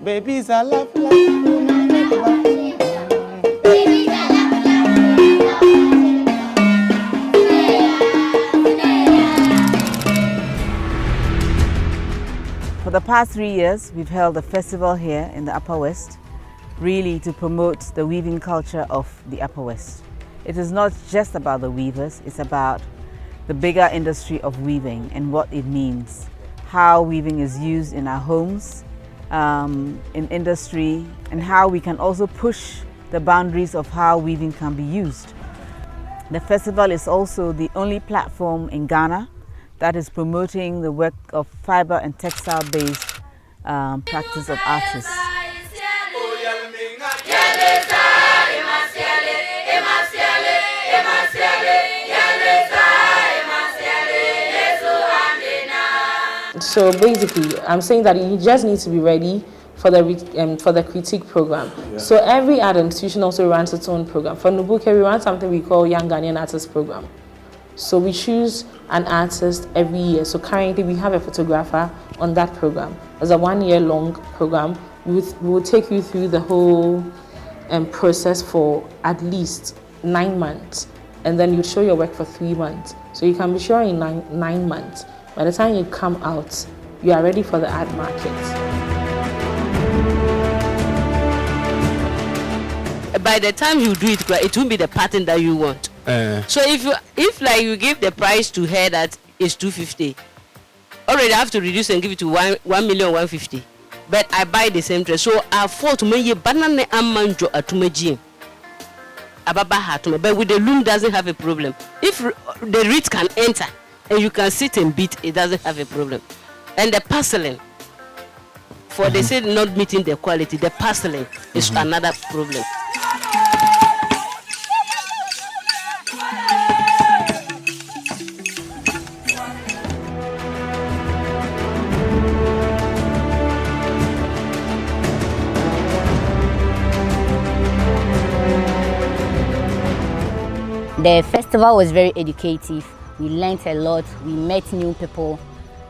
Babies are love. For the past 3 years, we've held a festival here in the Upper West, really to promote the weaving culture of the Upper West. It is not just about the weavers, it's about the bigger industry of weaving and what it means, how weaving is used in our homes, in industry, and how we can also push the boundaries of how weaving can be used. The festival is also the only platform in Ghana that is promoting the work of fiber and textile-based practice of artists. So basically, I'm saying that you just need to be ready for the critique program. Yeah. So every art institution also runs its own program. For Nubuke, we run something we call Young Ghanaian Artist Program. So we choose an artist every year. So currently we have a photographer on that program. It's a 1-year-long program. We will take you through the whole process for at least 9 months. And then you show your work for 3 months. So you can be sure in 9 months. By the time you come out, you are ready for the art market. By the time you do it won't be the pattern that you want. So if like you give the price to her that is 250, already I have to reduce and give it to 1,150,000. But I buy the same dress, so I afford to make banana amanjo atumaji. Ababa hatuma, but with the loom doesn't have a problem. If the reed can enter and you can sit and beat, it doesn't have a problem. And the parceling, for they say not meeting the quality, the parceling is another problem. The festival was very educative. We learned a lot, we met new people,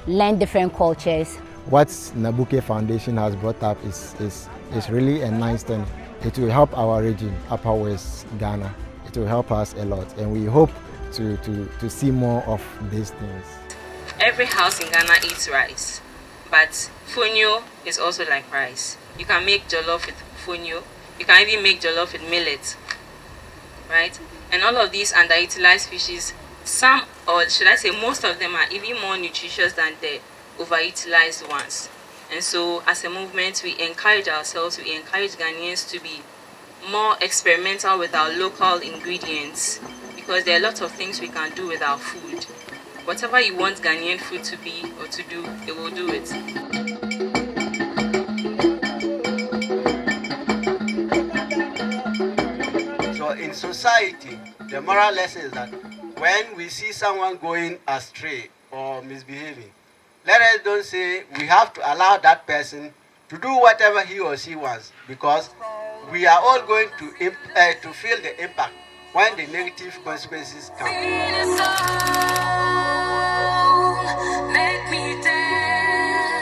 learned different cultures. What Nabuke Foundation has brought up is really a nice thing. It will help our region, Upper West Ghana. It will help us a lot, and we hope to see more of these things. Every house in Ghana eats rice, but fonio is also like rice. You can make jollof with fonio. You can even make jollof with millet, right? And all of these underutilized fishes, some, or should I say most of them, are even more nutritious than the overutilized ones. And so as a movement, we encourage ourselves, we encourage Ghanaians to be more experimental with our local ingredients, because there are lots of things we can do with our food. Whatever you want Ghanaian food to be or to do, it will do it. So in society, the moral lesson is that when we see someone going astray or misbehaving, let us don't say we have to allow that person to do whatever he or she wants, because we are all going to feel the impact when the negative consequences come.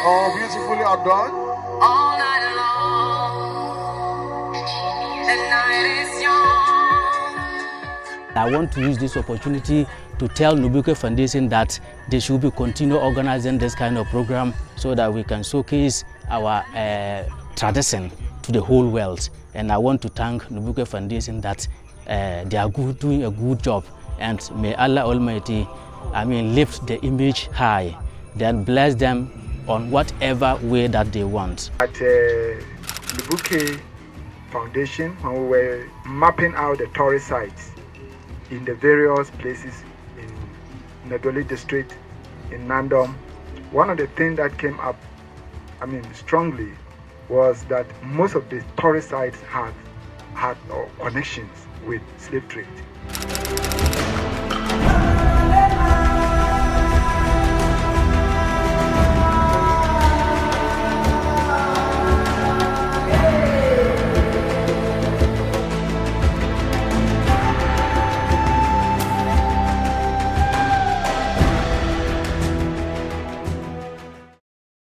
Oh, beautifully adorned. All night long, the night is young. I want to use this opportunity to tell Nubuke Foundation that they should be continue organizing this kind of program so that we can showcase our tradition to the whole world. And I want to thank Nubuke Foundation that they are doing a good job, and may Allah Almighty, lift the image high, then bless them on whatever way that they want. At Nubuke Foundation, when we were mapping out the tourist sites in the various places in Nedoli district, in Nandom, one of the things that came up, strongly, was that most of the tourist sites had connections with slave trade.